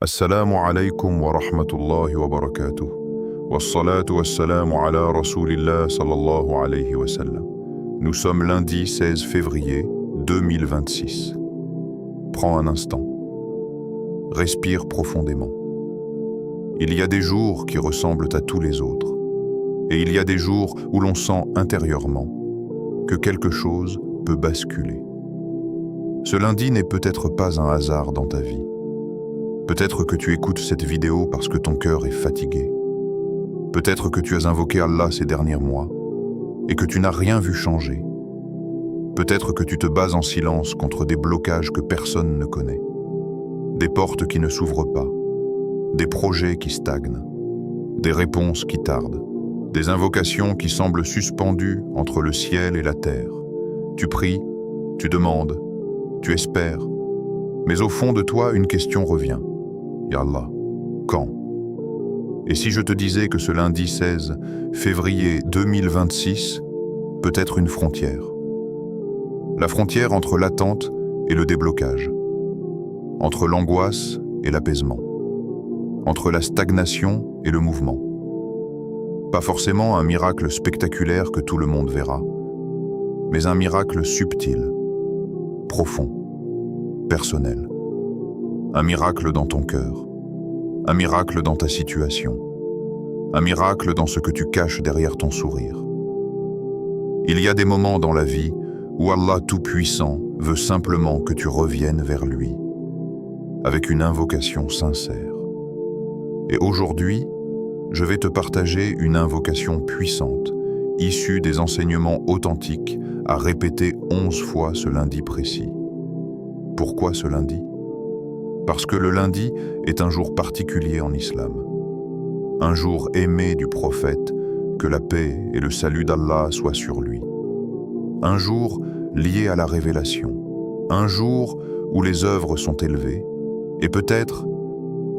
السلام عليكم ورحمة الله وبركاته والصلاة والسلام على رسول الله صلى الله عليه وسلم. Nous sommes lundi 16 février 2026. Prends un instant. Respire profondément. Il y a des jours qui ressemblent à tous les autres. Et il y a des jours où l'on sent intérieurement que quelque chose peut basculer. Ce lundi n'est peut-être pas un hasard dans ta vie. Peut-être que tu écoutes cette vidéo parce que ton cœur est fatigué. Peut-être que tu as invoqué Allah ces derniers mois et que tu n'as rien vu changer. Peut-être que tu te bats en silence contre des blocages que personne ne connaît. Des portes qui ne s'ouvrent pas. Des projets qui stagnent. Des réponses qui tardent. Des invocations qui semblent suspendues entre le ciel et la terre. Tu pries, tu demandes, tu espères. Mais au fond de toi, une question revient. Ya Allah, quand? Et si je te disais que ce lundi 16 février 2026 peut être une frontière? La frontière entre l'attente et le déblocage. Entre l'angoisse et l'apaisement. Entre la stagnation et le mouvement. Pas forcément un miracle spectaculaire que tout le monde verra, mais un miracle subtil, profond, personnel. Un miracle dans ton cœur, un miracle dans ta situation, un miracle dans ce que tu caches derrière ton sourire. Il y a des moments dans la vie où Allah Tout-Puissant veut simplement que tu reviennes vers lui, avec une invocation sincère. Et aujourd'hui, je vais te partager une invocation puissante, issue des enseignements authentiques, à répéter 11 fois ce lundi précis. Pourquoi ce lundi? Parce que le lundi est un jour particulier en islam. Un jour aimé du prophète, que la paix et le salut d'Allah soient sur lui. Un jour lié à la révélation. Un jour où les œuvres sont élevées. Et peut-être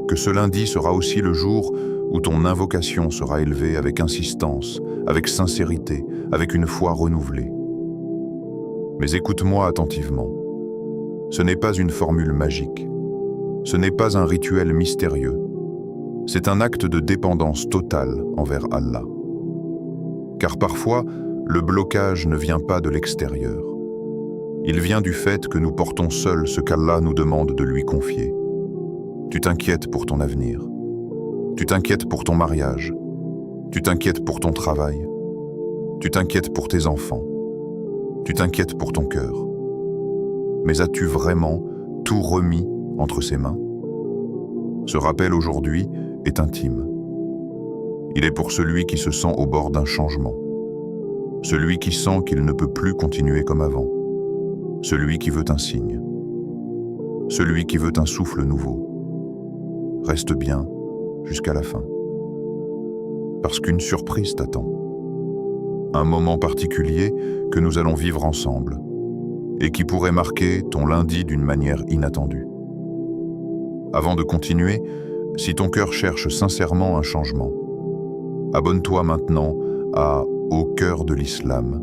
que ce lundi sera aussi le jour où ton invocation sera élevée avec insistance, avec sincérité, avec une foi renouvelée. Mais écoute-moi attentivement. Ce n'est pas une formule magique. Ce n'est pas un rituel mystérieux. C'est un acte de dépendance totale envers Allah. Car parfois, le blocage ne vient pas de l'extérieur. Il vient du fait que nous portons seuls ce qu'Allah nous demande de lui confier. Tu t'inquiètes pour ton avenir. Tu t'inquiètes pour ton mariage. Tu t'inquiètes pour ton travail. Tu t'inquiètes pour tes enfants. Tu t'inquiètes pour ton cœur. Mais as-tu vraiment tout remis entre ses mains? Ce rappel aujourd'hui est intime. Il est pour celui qui se sent au bord d'un changement. Celui qui sent qu'il ne peut plus continuer comme avant. Celui qui veut un signe. Celui qui veut un souffle nouveau. Reste bien jusqu'à la fin. Parce qu'une surprise t'attend. Un moment particulier que nous allons vivre ensemble et qui pourrait marquer ton lundi d'une manière inattendue. Avant de continuer, si ton cœur cherche sincèrement un changement, abonne-toi maintenant à Au cœur de l'islam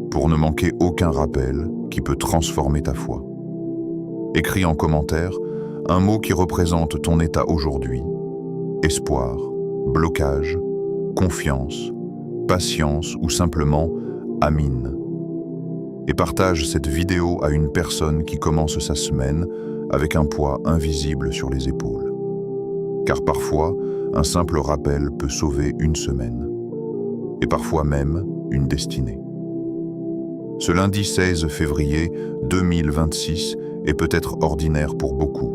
pour ne manquer aucun rappel qui peut transformer ta foi. Écris en commentaire un mot qui représente ton état aujourd'hui: espoir, blocage, confiance, patience ou simplement Amin. Et partage cette vidéo à une personne qui commence sa semaine avec un poids invisible sur les épaules. Car parfois, un simple rappel peut sauver une semaine, et parfois même une destinée. Ce lundi 16 février 2026 est peut-être ordinaire pour beaucoup,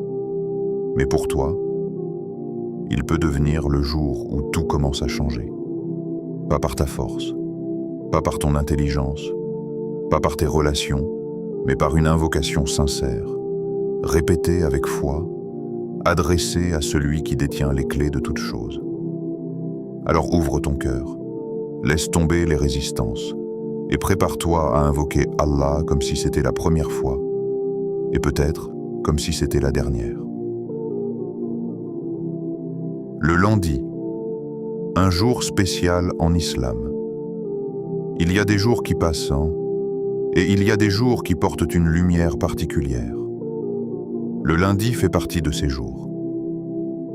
mais pour toi, il peut devenir le jour où tout commence à changer. Pas par ta force, pas par ton intelligence, pas par tes relations, mais par une invocation sincère, répétée avec foi, adressée à celui qui détient les clés de toutes choses. Alors ouvre ton cœur, laisse tomber les résistances, et prépare-toi à invoquer Allah comme si c'était la première fois, et peut-être comme si c'était la dernière. Le lundi, un jour spécial en islam. Il y a des jours qui passent, et il y a des jours qui portent une lumière particulière. Le lundi fait partie de ces jours.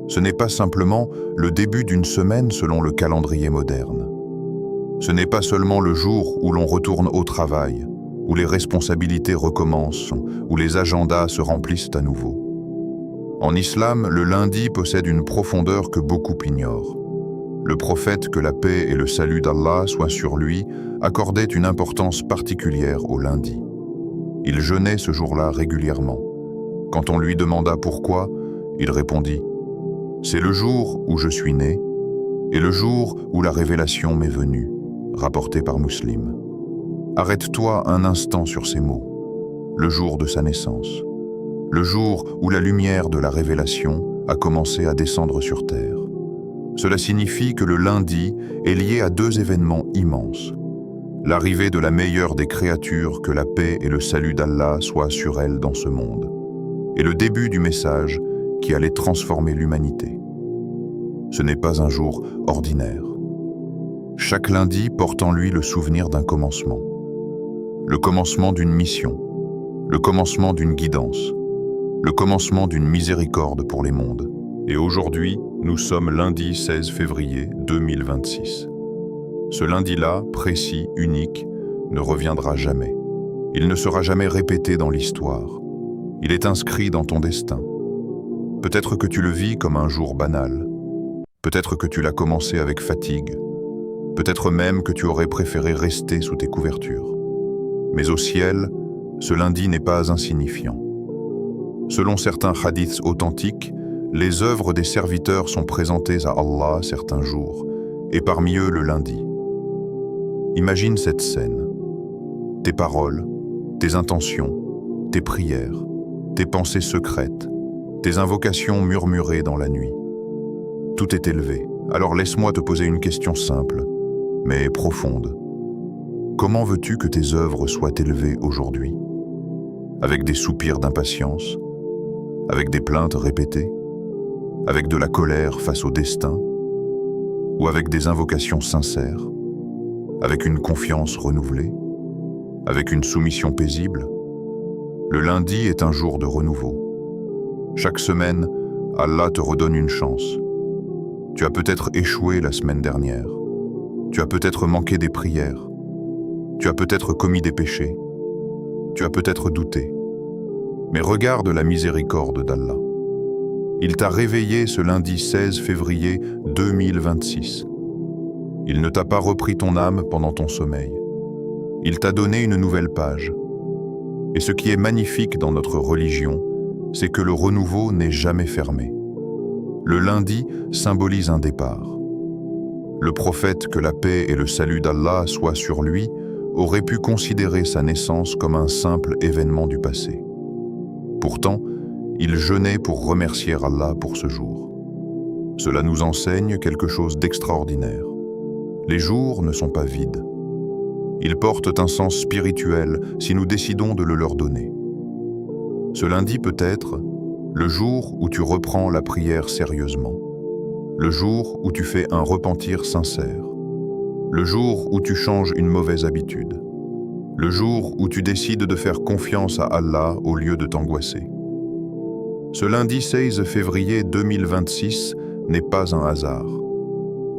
Ce n'est pas simplement le début d'une semaine selon le calendrier moderne. Ce n'est pas seulement le jour où l'on retourne au travail, où les responsabilités recommencent, où les agendas se remplissent à nouveau. En islam, le lundi possède une profondeur que beaucoup ignorent. Le prophète, que la paix et le salut d'Allah soient sur lui, accordait une importance particulière au lundi. Il jeûnait ce jour-là régulièrement. Quand on lui demanda pourquoi, il répondit « C'est le jour où je suis né et le jour où la révélation m'est venue », rapporté par Muslim. Arrête-toi un instant sur ces mots. Le jour de sa naissance. Le jour où la lumière de la révélation a commencé à descendre sur terre. Cela signifie que le lundi est lié à deux événements immenses. L'arrivée de la meilleure des créatures, que la paix et le salut d'Allah soient sur elle dans ce monde, et le début du message qui allait transformer l'humanité. Ce n'est pas un jour ordinaire. Chaque lundi porte en lui le souvenir d'un commencement. Le commencement d'une mission, le commencement d'une guidance, le commencement d'une miséricorde pour les mondes. Et aujourd'hui, nous sommes lundi 16 février 2026. Ce lundi-là, précis, unique, ne reviendra jamais. Il ne sera jamais répété dans l'histoire. Il est inscrit dans ton destin. Peut-être que tu le vis comme un jour banal. Peut-être que tu l'as commencé avec fatigue. Peut-être même que tu aurais préféré rester sous tes couvertures. Mais au ciel, ce lundi n'est pas insignifiant. Selon certains hadiths authentiques, les œuvres des serviteurs sont présentées à Allah certains jours, et parmi eux le lundi. Imagine cette scène. Tes paroles, tes intentions, tes prières, tes pensées secrètes, tes invocations murmurées dans la nuit. Tout est élevé. Alors laisse-moi te poser une question simple, mais profonde. Comment veux-tu que tes œuvres soient élevées aujourd'hui? Avec des soupirs d'impatience? Avec des plaintes répétées? Avec de la colère face au destin? Ou avec des invocations sincères? Avec une confiance renouvelée? Avec une soumission paisible? Le lundi est un jour de renouveau. Chaque semaine, Allah te redonne une chance. Tu as peut-être échoué la semaine dernière. Tu as peut-être manqué des prières. Tu as peut-être commis des péchés. Tu as peut-être douté. Mais regarde la miséricorde d'Allah. Il t'a réveillé ce lundi 16 février 2026. Il ne t'a pas repris ton âme pendant ton sommeil. Il t'a donné une nouvelle page. Et ce qui est magnifique dans notre religion, c'est que le renouveau n'est jamais fermé. Le lundi symbolise un départ. Le prophète, que la paix et le salut d'Allah soient sur lui, aurait pu considérer sa naissance comme un simple événement du passé. Pourtant, il jeûnait pour remercier Allah pour ce jour. Cela nous enseigne quelque chose d'extraordinaire. Les jours ne sont pas vides. Ils portent un sens spirituel si nous décidons de le leur donner. Ce lundi peut être le jour où tu reprends la prière sérieusement, le jour où tu fais un repentir sincère, le jour où tu changes une mauvaise habitude, le jour où tu décides de faire confiance à Allah au lieu de t'angoisser. Ce lundi 16 février 2026 n'est pas un hasard.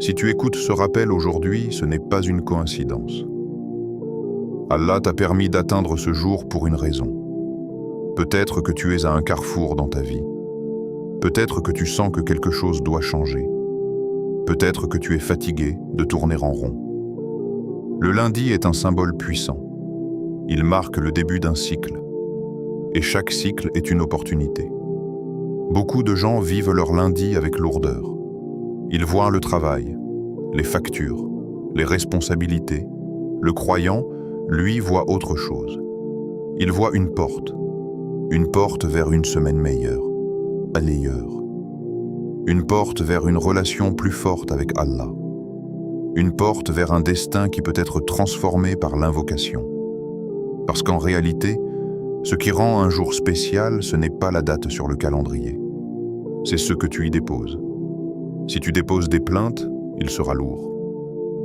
Si tu écoutes ce rappel aujourd'hui, ce n'est pas une coïncidence. Allah t'a permis d'atteindre ce jour pour une raison. Peut-être que tu es à un carrefour dans ta vie. Peut-être que tu sens que quelque chose doit changer. Peut-être que tu es fatigué de tourner en rond. Le lundi est un symbole puissant. Il marque le début d'un cycle. Et chaque cycle est une opportunité. Beaucoup de gens vivent leur lundi avec lourdeur. Ils voient le travail, les factures, les responsabilités. Le croyant, lui, voit autre chose. Il voit une porte vers une semaine meilleure, meilleure. Une porte vers une relation plus forte avec Allah. Une porte vers un destin qui peut être transformé par l'invocation. Parce qu'en réalité, ce qui rend un jour spécial, ce n'est pas la date sur le calendrier. C'est ce que tu y déposes. Si tu déposes des plaintes, il sera lourd.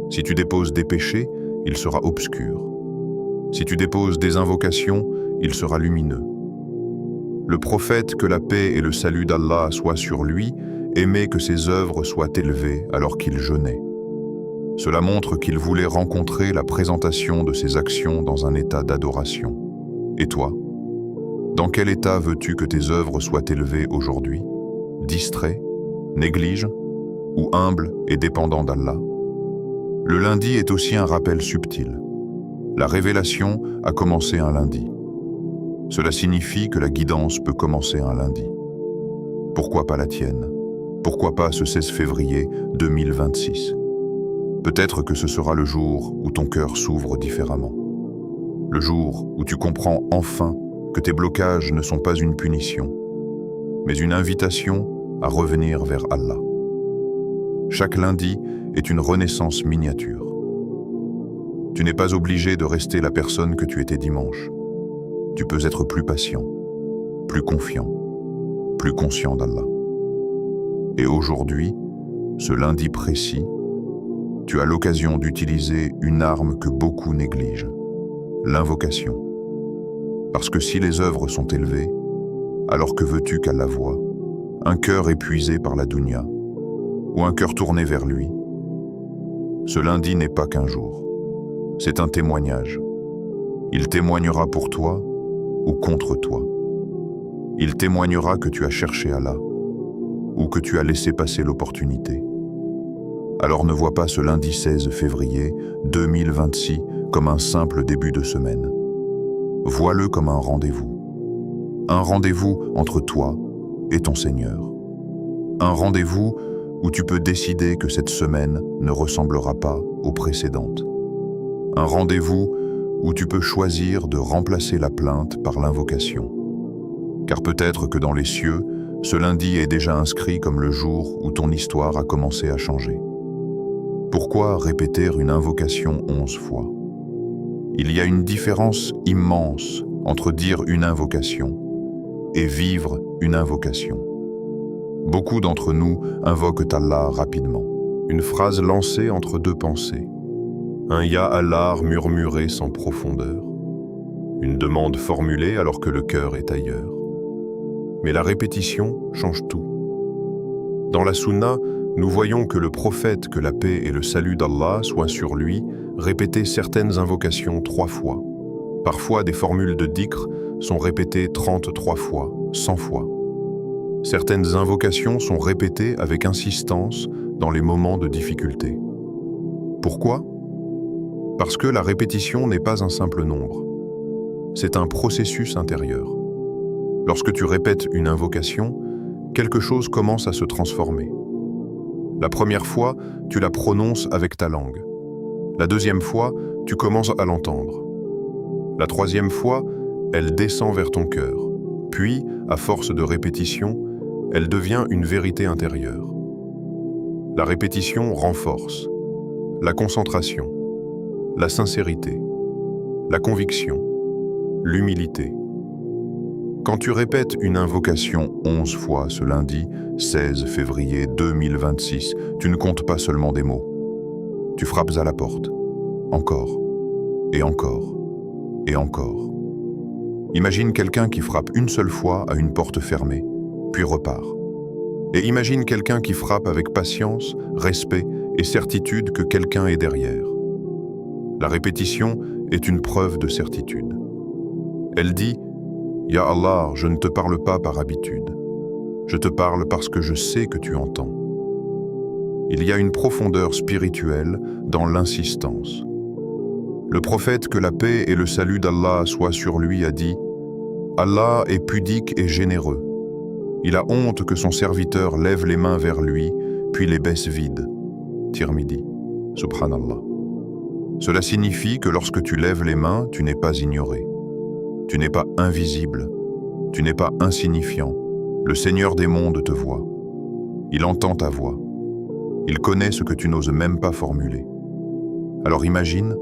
Si tu déposes des péchés, il sera obscur. Si tu déposes des invocations, il sera lumineux. Le prophète, que la paix et le salut d'Allah soient sur lui, aimait que ses œuvres soient élevées alors qu'il jeûnait. Cela montre qu'il voulait rencontrer la présentation de ses actions dans un état d'adoration. Et toi? Dans quel état veux-tu que tes œuvres soient élevées aujourd'hui? Distrait, néglige ou humble et dépendant d'Allah? Le lundi est aussi un rappel subtil. La révélation a commencé un lundi. Cela signifie que la guidance peut commencer un lundi. Pourquoi pas la tienne? Pourquoi pas ce 16 février 2026? Peut-être que ce sera le jour où ton cœur s'ouvre différemment. Le jour où tu comprends enfin que tes blocages ne sont pas une punition, mais une invitation à revenir vers Allah. Chaque lundi est une renaissance miniature. Tu n'es pas obligé de rester la personne que tu étais dimanche. Tu peux être plus patient, plus confiant, plus conscient d'Allah. Et aujourd'hui, ce lundi précis, tu as l'occasion d'utiliser une arme que beaucoup négligent, l'invocation. Parce que si les œuvres sont élevées, alors que veux-tu qu'Allah voie? Un cœur épuisé par la dunya, ou un cœur tourné vers lui? Ce lundi n'est pas qu'un jour, c'est un témoignage. Il témoignera pour toi ou contre toi. Il témoignera que tu as cherché Allah, ou que tu as laissé passer l'opportunité. Alors ne vois pas ce lundi 16 février 2026 comme un simple début de semaine. Vois-le comme un rendez-vous. Un rendez-vous entre toi et ton Seigneur. Un rendez-vous où tu peux décider que cette semaine ne ressemblera pas aux précédentes. Un rendez-vous où tu peux choisir de remplacer la plainte par l'invocation. Car peut-être que dans les cieux, ce lundi est déjà inscrit comme le jour où ton histoire a commencé à changer. Pourquoi répéter une invocation 11 fois? Il y a une différence immense entre dire une invocation et vivre une invocation. Beaucoup d'entre nous invoquent Allah rapidement. Une phrase lancée entre deux pensées. Un Ya Allah murmuré sans profondeur. Une demande formulée alors que le cœur est ailleurs. Mais la répétition change tout. Dans la Sunna, nous voyons que le prophète, que la paix et le salut d'Allah soient sur lui, répétait certaines invocations 3 fois. Parfois, des formules de dhikr sont répétées 33 fois, 100 fois. Certaines invocations sont répétées avec insistance dans les moments de difficulté. Pourquoi? Parce que la répétition n'est pas un simple nombre. C'est un processus intérieur. Lorsque tu répètes une invocation, quelque chose commence à se transformer. La première fois, tu la prononces avec ta langue. La deuxième fois, tu commences à l'entendre. La troisième fois, elle descend vers ton cœur. Puis, à force de répétition, elle devient une vérité intérieure. La répétition renforce la concentration, la sincérité, la conviction, l'humilité. Quand tu répètes une invocation 11 fois ce lundi 16 février 2026, tu ne comptes pas seulement des mots. Tu frappes à la porte, encore, et encore, et encore. Imagine quelqu'un qui frappe une seule fois à une porte fermée, puis repart. Et imagine quelqu'un qui frappe avec patience, respect et certitude que quelqu'un est derrière. La répétition est une preuve de certitude. Elle dit « Ya Allah, je ne te parle pas par habitude. Je te parle parce que je sais que tu entends. » Il y a une profondeur spirituelle dans l'insistance. Le prophète, que la paix et le salut d'Allah soient sur lui, a dit « Allah est pudique et généreux. Il a honte que son serviteur lève les mains vers lui, puis les baisse vides. » Tirmidhi, subhanallah. Cela signifie que lorsque tu lèves les mains, tu n'es pas ignoré. Tu n'es pas invisible. Tu n'es pas insignifiant. Le Seigneur des mondes te voit. Il entend ta voix. Il connaît ce que tu n'oses même pas formuler. Alors imagine,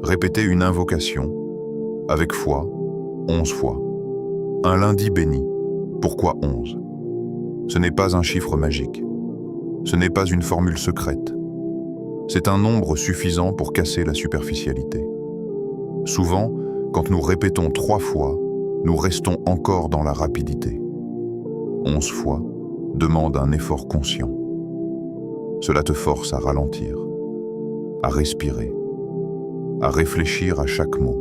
répéter une invocation, avec foi, 11 fois. Un lundi béni. Pourquoi 11? Ce n'est pas un chiffre magique. Ce n'est pas une formule secrète. C'est un nombre suffisant pour casser la superficialité. Souvent, quand nous répétons 3 fois, nous restons encore dans la rapidité. 11 fois, demande un effort conscient. Cela te force à ralentir, à respirer, à réfléchir à chaque mot.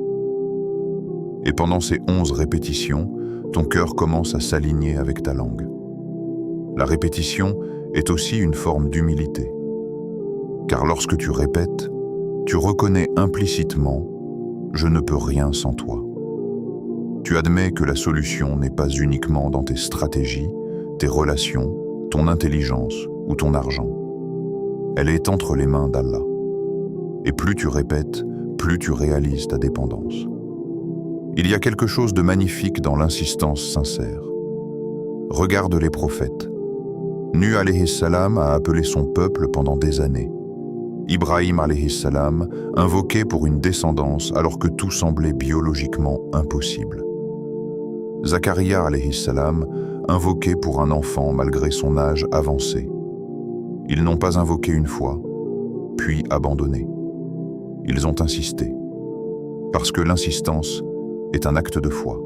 Et pendant ces 11 répétitions, ton cœur commence à s'aligner avec ta langue. La répétition est aussi une forme d'humilité. Car lorsque tu répètes, tu reconnais implicitement « je ne peux rien sans toi ». Tu admets que la solution n'est pas uniquement dans tes stratégies, tes relations, ton intelligence ou ton argent. Elle est entre les mains d'Allah. Et plus tu répètes, plus tu réalises ta dépendance. Il y a quelque chose de magnifique dans l'insistance sincère. Regarde les prophètes. Nuh alayhi salam a appelé son peuple pendant des années. Ibrahim alayhi salam invoquait pour une descendance alors que tout semblait biologiquement impossible. Zacharia alayhi salam invoquait pour un enfant malgré son âge avancé. Ils n'ont pas invoqué une fois, puis abandonné. Ils ont insisté. Parce que l'insistance est un acte de foi.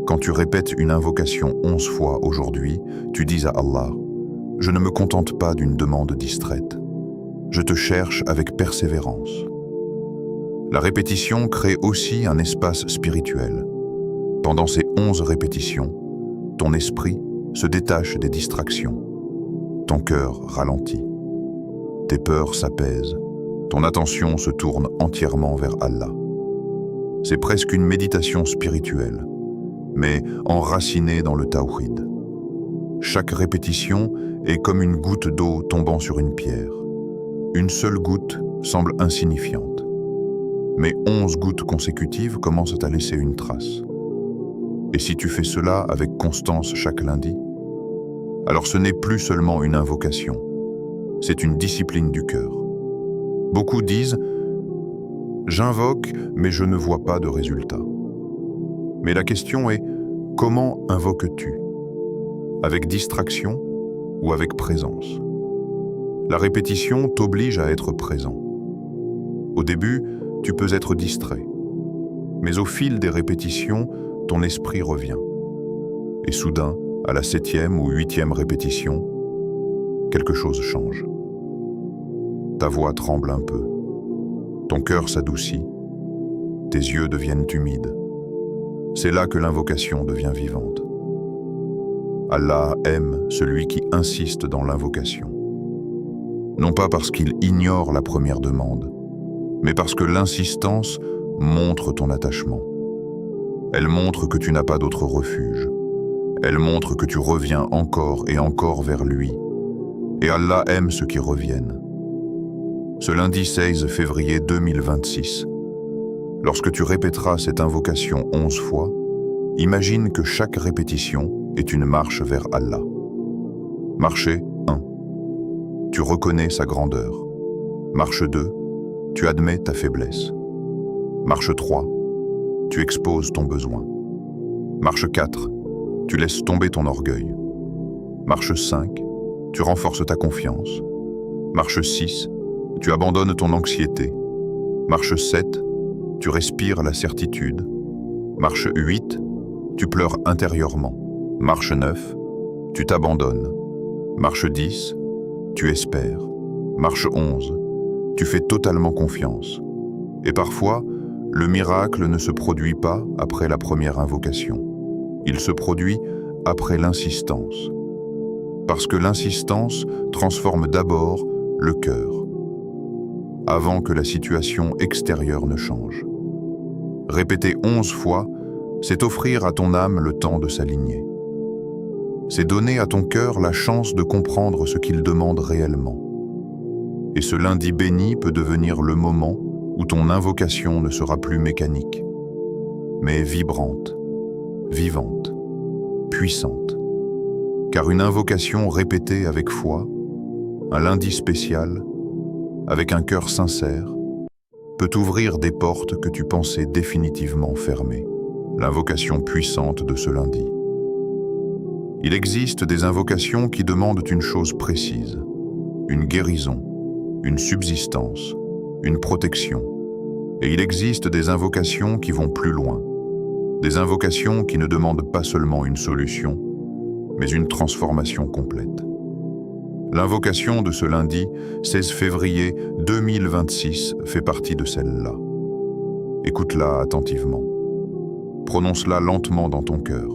Quand tu répètes une invocation 11 fois aujourd'hui, tu dis à Allah, « Je ne me contente pas d'une demande distraite. Je te cherche avec persévérance. » La répétition crée aussi un espace spirituel. Pendant ces 11 répétitions, ton esprit se détache des distractions. Ton cœur ralentit. Tes peurs s'apaisent. Ton attention se tourne entièrement vers Allah. C'est presque une méditation spirituelle, mais enracinée dans le tawhid. Chaque répétition est comme une goutte d'eau tombant sur une pierre. Une seule goutte semble insignifiante, mais 11 gouttes consécutives commencent à laisser une trace. Et si tu fais cela avec constance chaque lundi, alors ce n'est plus seulement une invocation, c'est une discipline du cœur. Beaucoup disent « J'invoque, mais je ne vois pas de résultat. » Mais la question est « Comment invoques-tu ? Avec distraction ou avec présence ? La répétition t'oblige à être présent. Au début, tu peux être distrait. Mais au fil des répétitions, ton esprit revient. Et soudain, à la 7e ou 8e répétition, quelque chose change. Ta voix tremble un peu. Ton cœur s'adoucit. Tes yeux deviennent humides. C'est là que l'invocation devient vivante. Allah aime celui qui insiste dans l'invocation. Non pas parce qu'il ignore la première demande, mais parce que l'insistance montre ton attachement. Elle montre que tu n'as pas d'autre refuge. Elle montre que tu reviens encore et encore vers lui. Et Allah aime ceux qui reviennent. Ce lundi 16 février 2026, lorsque tu répéteras cette invocation 11 fois, imagine que chaque répétition est une marche vers Allah. Marcher 1. Tu reconnais sa grandeur. Marche 2. Tu admets ta faiblesse. Marche 3. Tu exposes ton besoin. Marche 4. Tu laisses tomber ton orgueil. Marche 5. Tu renforces ta confiance. Marche 6. Tu abandonnes ton anxiété. Marche 7. Tu respires la certitude. Marche 8. Tu pleures intérieurement. Marche 9. Tu t'abandonnes. Marche 10. Tu espères. Marche 11. Tu fais totalement confiance. Et parfois, le miracle ne se produit pas après la première invocation. Il se produit après l'insistance. Parce que l'insistance transforme d'abord le cœur, avant que la situation extérieure ne change. Répéter 11 fois, c'est offrir à ton âme le temps de s'aligner. C'est donner à ton cœur la chance de comprendre ce qu'il demande réellement. Et ce lundi béni peut devenir le moment où ton invocation ne sera plus mécanique, mais vibrante, vivante, puissante. Car une invocation répétée avec foi, un lundi spécial, avec un cœur sincère, peut ouvrir des portes que tu pensais définitivement fermées. L'invocation puissante de ce lundi. Il existe des invocations qui demandent une chose précise, une guérison, une subsistance, une protection. Et il existe des invocations qui vont plus loin, des invocations qui ne demandent pas seulement une solution, mais une transformation complète. L'invocation de ce lundi 16 février 2026 fait partie de celle-là. Écoute-la attentivement. Prononce-la lentement dans ton cœur.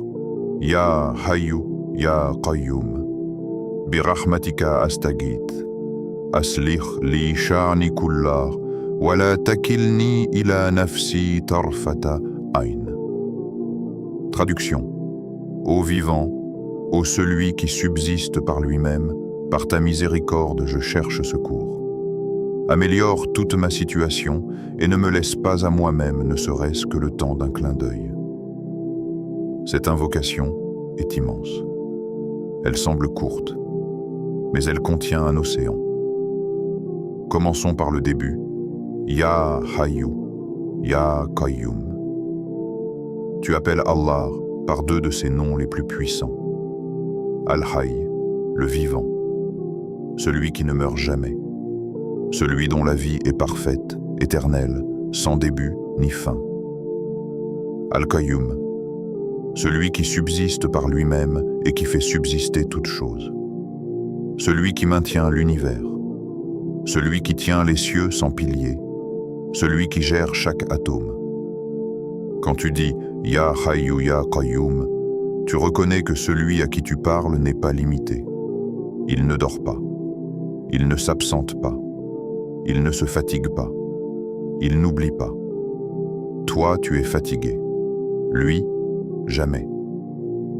Ya Hayyu, Ya Qayyum. Birahmatika astagith. Aslih li sha'ni kullar. Wala takilni ila nafsi tarfata ayn. Traduction. Ô vivant, ô celui qui subsiste par lui-même, par ta miséricorde je cherche secours. Améliore toute ma situation et ne me laisse pas à moi-même ne serait-ce que le temps d'un clin d'œil. Cette invocation est immense. Elle semble courte, mais elle contient un océan. Commençons par le début. Ya Hayyu, Ya Qayyum. Tu appelles Allah par deux de ses noms les plus puissants. Al-Hayy, le vivant, celui qui ne meurt jamais, celui dont la vie est parfaite, éternelle, sans début ni fin. Al-Qayyum, celui qui subsiste par lui-même et qui fait subsister toute chose. Celui qui maintient l'univers, celui qui tient les cieux sans piliers, celui qui gère chaque atome. Quand tu dis « Ya Hayyu Ya Qayyum », tu reconnais que celui à qui tu parles n'est pas limité. Il ne dort pas, il ne s'absente pas, il ne se fatigue pas, il n'oublie pas. Toi, tu es fatigué. Lui, jamais.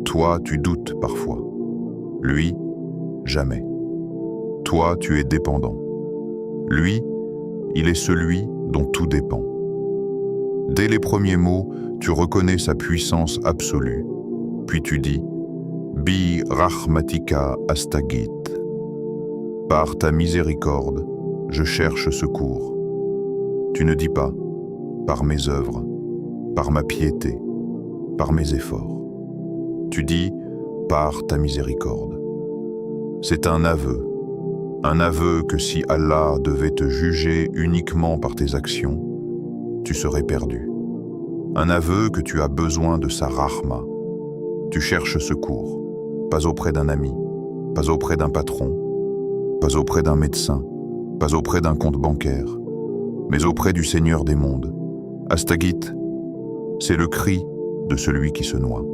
Toi, tu doutes parfois. Lui, jamais. Toi, tu es dépendant. Lui, il est celui dont tout dépend. Dès les premiers mots, tu reconnais sa puissance absolue. Puis tu dis « Bi rahmatika astagith ». Par ta miséricorde, je cherche secours. Tu ne dis pas « par mes œuvres, par ma piété, par mes efforts ». Tu dis « par ta miséricorde ». C'est un aveu que si Allah devait te juger uniquement par tes actions, tu serais perdu. Un aveu que tu as besoin de sa rahma. Tu cherches secours, pas auprès d'un ami, pas auprès d'un patron, pas auprès d'un médecin, pas auprès d'un compte bancaire, mais auprès du Seigneur des mondes. Astagith, c'est le cri de celui qui se noie.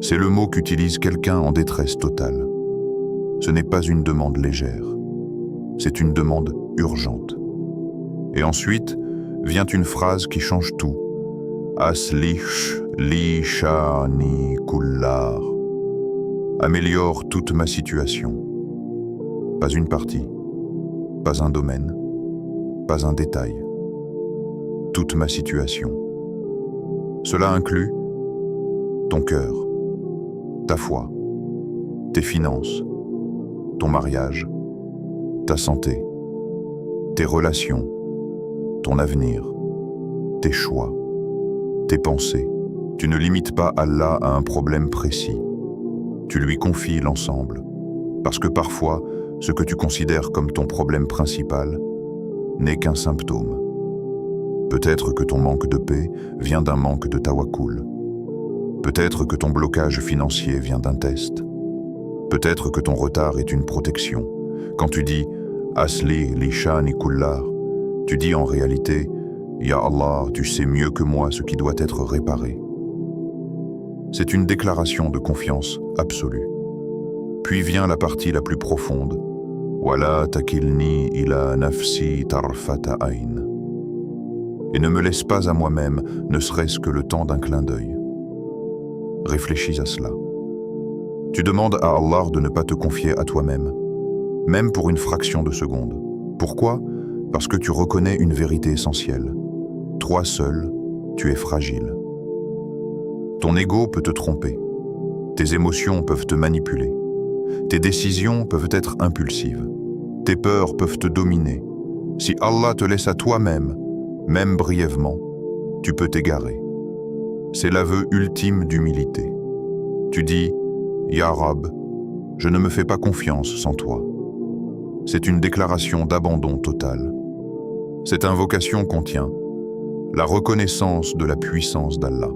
C'est le mot qu'utilise quelqu'un en détresse totale. Ce n'est pas une demande légère, c'est une demande urgente. Et ensuite vient une phrase qui change tout. Aslih li sha'ni kullar. Améliore toute ma situation. Pas une partie, pas un domaine, pas un détail. Toute ma situation. Cela inclut ton cœur, ta foi, tes finances, ton mariage, ta santé, tes relations, ton avenir, tes choix, tes pensées. Tu ne limites pas Allah à un problème précis. Tu lui confies l'ensemble, parce que parfois, ce que tu considères comme ton problème principal n'est qu'un symptôme. Peut-être que ton manque de paix vient d'un manque de tawakkul. Peut-être que ton blocage financier vient d'un test. Peut-être que ton retard est une protection. Quand tu dis « Asli li sha'ni kullar », tu dis en réalité « Ya Allah, tu sais mieux que moi ce qui doit être réparé ». C'est une déclaration de confiance absolue. Puis vient la partie la plus profonde. « Wala takilni ila nafsi tarfata ayn » et ne me laisse pas à moi-même, ne serait-ce que le temps d'un clin d'œil. Réfléchis à cela. Tu demandes à Allah de ne pas te confier à toi-même, même pour une fraction de seconde. Pourquoi ? Parce que tu reconnais une vérité essentielle. Toi seul, tu es fragile. Ton ego peut te tromper. Tes émotions peuvent te manipuler. Tes décisions peuvent être impulsives. Tes peurs peuvent te dominer. Si Allah te laisse à toi-même, même brièvement, tu peux t'égarer. C'est l'aveu ultime d'humilité. Tu dis « Ya Rab, je ne me fais pas confiance sans toi ». C'est une déclaration d'abandon total. Cette invocation contient la reconnaissance de la puissance d'Allah,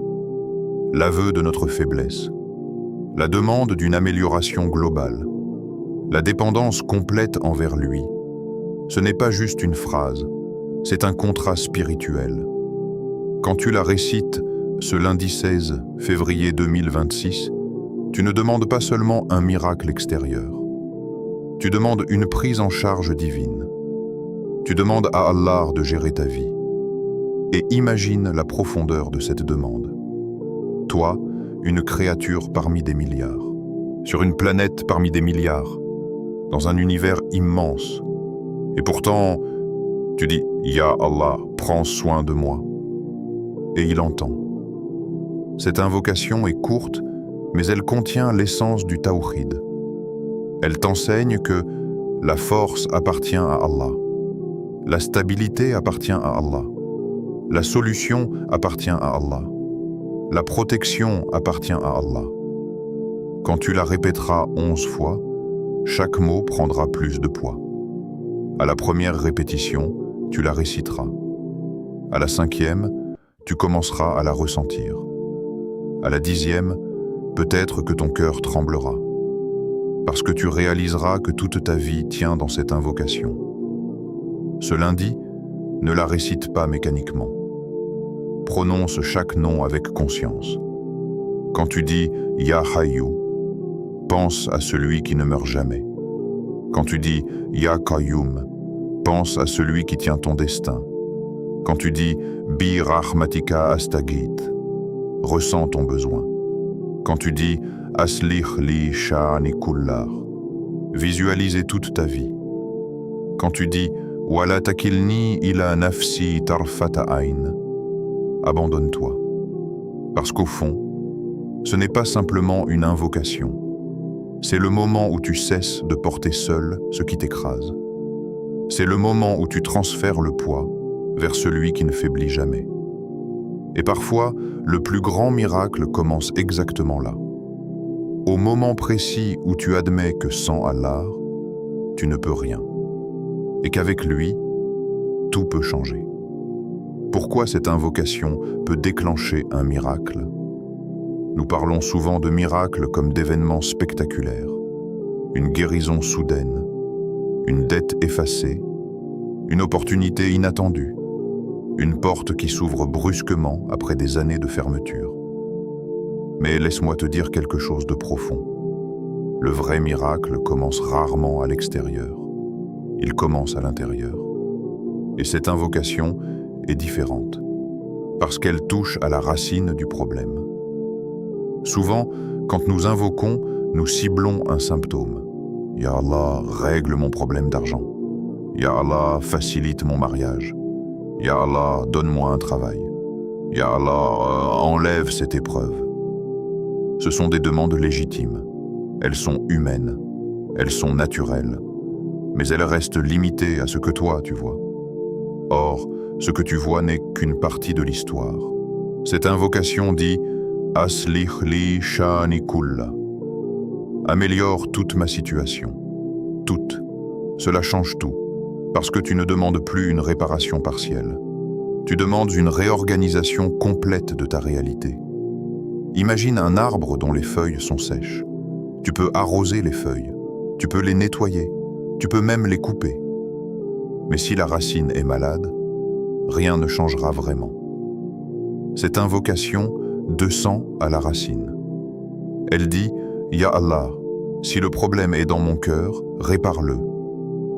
l'aveu de notre faiblesse, la demande d'une amélioration globale, la dépendance complète envers lui. Ce n'est pas juste une phrase, c'est un contrat spirituel. Quand tu la récites ce lundi 16 février 2026, tu ne demandes pas seulement un miracle extérieur. Tu demandes une prise en charge divine. Tu demandes à Allah de gérer ta vie. Et imagine la profondeur de cette demande. Toi, une créature parmi des milliards, sur une planète parmi des milliards, dans un univers immense. Et pourtant, tu dis « Ya Allah, prends soin de moi ». Et il entend. Cette invocation est courte, mais elle contient l'essence du tawhid. Elle t'enseigne que la force appartient à Allah, la stabilité appartient à Allah, la solution appartient à Allah, la protection appartient à Allah. Quand tu la répéteras 11 fois, chaque mot prendra plus de poids. À la première répétition, tu la réciteras. À la 5e, tu commenceras à la ressentir. À la 10e, peut-être que ton cœur tremblera, parce que tu réaliseras que toute ta vie tient dans cette invocation. Ce lundi, ne la récite pas mécaniquement. Prononce chaque nom avec conscience. Quand tu dis « Ya Hayyu », pense à celui qui ne meurt jamais. Quand tu dis « Ya Qayyum », pense à celui qui tient ton destin. Quand tu dis « Bi rahmatika astagit », ressens ton besoin. Quand tu dis « Aslih li sha'ani kullar », visualisez toute ta vie. Quand tu dis « Wala takilni ila nafsi tarfata ayn », abandonne-toi. Parce qu'au fond, ce n'est pas simplement une invocation. C'est le moment où tu cesses de porter seul ce qui t'écrase. C'est le moment où tu transfères le poids vers celui qui ne faiblit jamais. Et parfois, le plus grand miracle commence exactement là. Au moment précis où tu admets que sans Allah, tu ne peux rien. Et qu'avec lui, tout peut changer. Pourquoi cette invocation peut déclencher un miracle? Nous parlons souvent de miracles comme d'événements spectaculaires. Une guérison soudaine, une dette effacée, une opportunité inattendue, une porte qui s'ouvre brusquement après des années de fermeture. Mais laisse-moi te dire quelque chose de profond. Le vrai miracle commence rarement à l'extérieur. Il commence à l'intérieur. Et cette invocation est différente, parce qu'elle touche à la racine du problème. Souvent, quand nous invoquons, nous ciblons un symptôme. Ya Allah, règle mon problème d'argent. Ya Allah, facilite mon mariage. Ya Allah, donne-moi un travail. Ya Allah, enlève cette épreuve. Ce sont des demandes légitimes. Elles sont humaines. Elles sont naturelles. Mais elles restent limitées à ce que toi, tu vois. Or, ce que tu vois n'est qu'une partie de l'histoire. Cette invocation dit « Aslih li sha'ani kulla » améliore toute ma situation. Toute. Cela change tout. Parce que tu ne demandes plus une réparation partielle. Tu demandes une réorganisation complète de ta réalité. Imagine un arbre dont les feuilles sont sèches. Tu peux arroser les feuilles. Tu peux les nettoyer. Tu peux même les couper. Mais si la racine est malade, rien ne changera vraiment. Cette invocation descend à la racine. Elle dit « Ya Allah, si le problème est dans mon cœur, répare-le.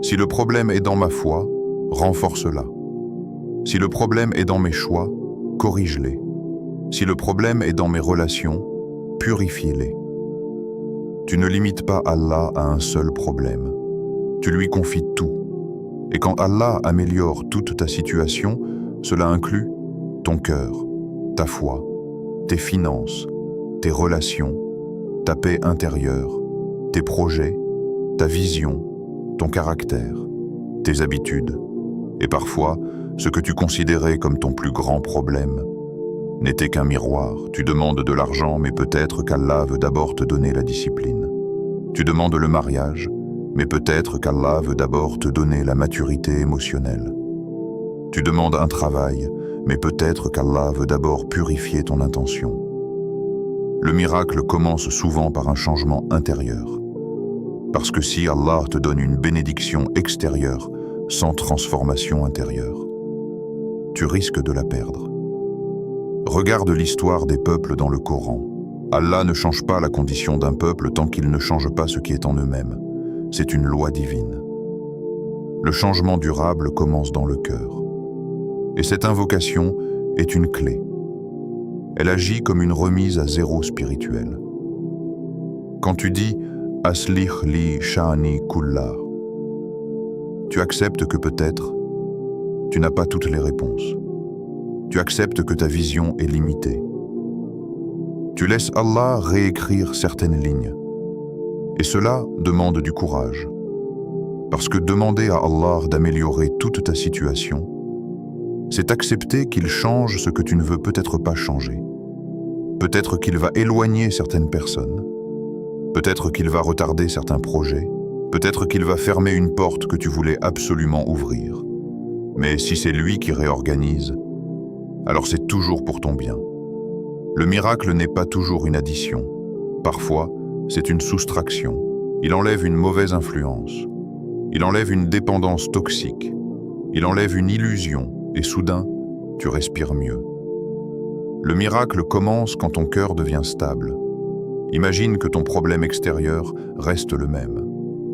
Si le problème est dans ma foi, renforce-la. Si le problème est dans mes choix, corrige-les. Si le problème est dans mes relations, purifie-les. » Tu ne limites pas Allah à un seul problème. Tu lui confies tout. Et quand Allah améliore toute ta situation, cela inclut ton cœur, ta foi, tes finances, tes relations, ta paix intérieure, tes projets, ta vision, ton caractère, tes habitudes. Et parfois, ce que tu considérais comme ton plus grand problème n'était qu'un miroir. Tu demandes de l'argent, mais peut-être qu'Allah veut d'abord te donner la discipline. Tu demandes le mariage, mais peut-être qu'Allah veut d'abord te donner la maturité émotionnelle. Tu demandes un travail, mais peut-être qu'Allah veut d'abord purifier ton intention. Le miracle commence souvent par un changement intérieur. Parce que si Allah te donne une bénédiction extérieure sans transformation intérieure, tu risques de la perdre. Regarde l'histoire des peuples dans le Coran. Allah ne change pas la condition d'un peuple tant qu'il ne change pas ce qui est en eux-mêmes. C'est une loi divine. Le changement durable commence dans le cœur. Et cette invocation est une clé. Elle agit comme une remise à zéro spirituelle. Quand tu dis « Aslih li sha'ni kullah », tu acceptes que peut-être tu n'as pas toutes les réponses. Tu acceptes que ta vision est limitée. Tu laisses Allah réécrire certaines lignes. Et cela demande du courage. Parce que demander à Allah d'améliorer toute ta situation, c'est accepter qu'il change ce que tu ne veux peut-être pas changer. Peut-être qu'il va éloigner certaines personnes. Peut-être qu'il va retarder certains projets. Peut-être qu'il va fermer une porte que tu voulais absolument ouvrir. Mais si c'est lui qui réorganise, alors c'est toujours pour ton bien. Le miracle n'est pas toujours une addition. Parfois, c'est une soustraction. Il enlève une mauvaise influence. Il enlève une dépendance toxique. Il enlève une illusion et soudain, tu respires mieux. Le miracle commence quand ton cœur devient stable. Imagine que ton problème extérieur reste le même,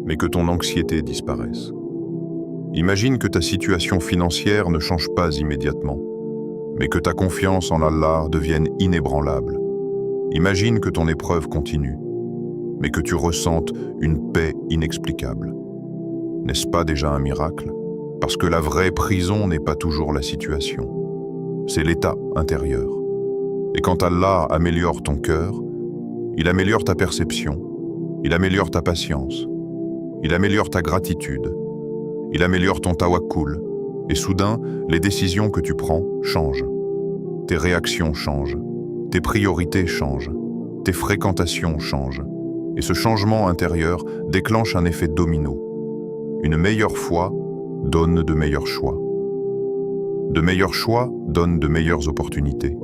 mais que ton anxiété disparaisse. Imagine que ta situation financière ne change pas immédiatement, mais que ta confiance en Allah devienne inébranlable. Imagine que ton épreuve continue, mais que tu ressentes une paix inexplicable. N'est-ce pas déjà un miracle? Parce que la vraie prison n'est pas toujours la situation. C'est l'état intérieur. Et quand Allah améliore ton cœur, il améliore ta perception, il améliore ta patience, il améliore ta gratitude, il améliore ton tawakkul, et soudain, les décisions que tu prends changent. Tes réactions changent, tes priorités changent, tes fréquentations changent. Et ce changement intérieur déclenche un effet domino. Une meilleure foi donne de meilleurs choix. De meilleurs choix donnent de meilleures opportunités.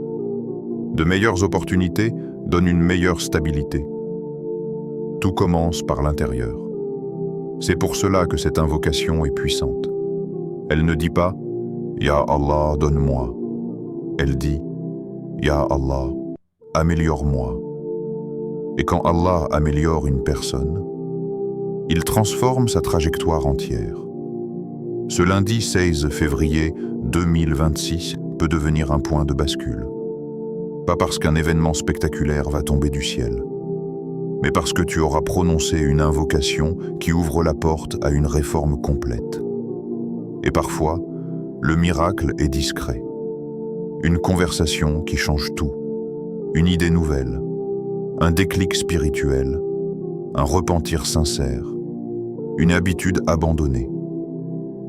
De meilleures opportunités donnent une meilleure stabilité. Tout commence par l'intérieur. C'est pour cela que cette invocation est puissante. Elle ne dit pas « Ya Allah, donne-moi ». Elle dit « Ya Allah, améliore-moi ». Et quand Allah améliore une personne, il transforme sa trajectoire entière. Ce lundi 16 février 2026 peut devenir un point de bascule. Pas parce qu'un événement spectaculaire va tomber du ciel, mais parce que tu auras prononcé une invocation qui ouvre la porte à une réforme complète. Et parfois, le miracle est discret. Une conversation qui change tout, une idée nouvelle, un déclic spirituel, un repentir sincère, une habitude abandonnée.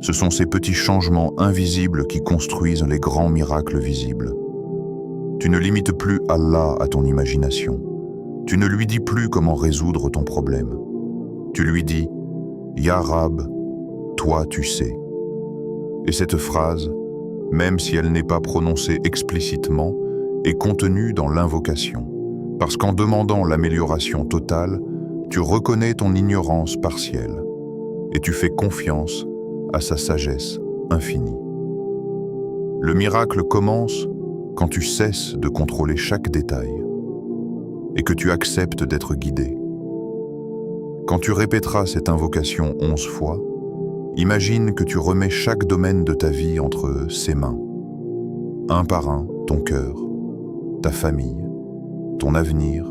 Ce sont ces petits changements invisibles qui construisent les grands miracles visibles. Tu ne limites plus Allah à ton imagination. Tu ne lui dis plus comment résoudre ton problème. Tu lui dis « Ya Rab, toi tu sais ». Et cette phrase, même si elle n'est pas prononcée explicitement, est contenue dans l'invocation. Parce qu'en demandant l'amélioration totale, tu reconnais ton ignorance partielle et tu fais confiance à sa sagesse infinie. Le miracle commence quand tu cesses de contrôler chaque détail et que tu acceptes d'être guidé. Quand tu répéteras cette invocation 11 fois, imagine que tu remets chaque domaine de ta vie entre ses mains. Un par un, ton cœur, ta famille, ton avenir,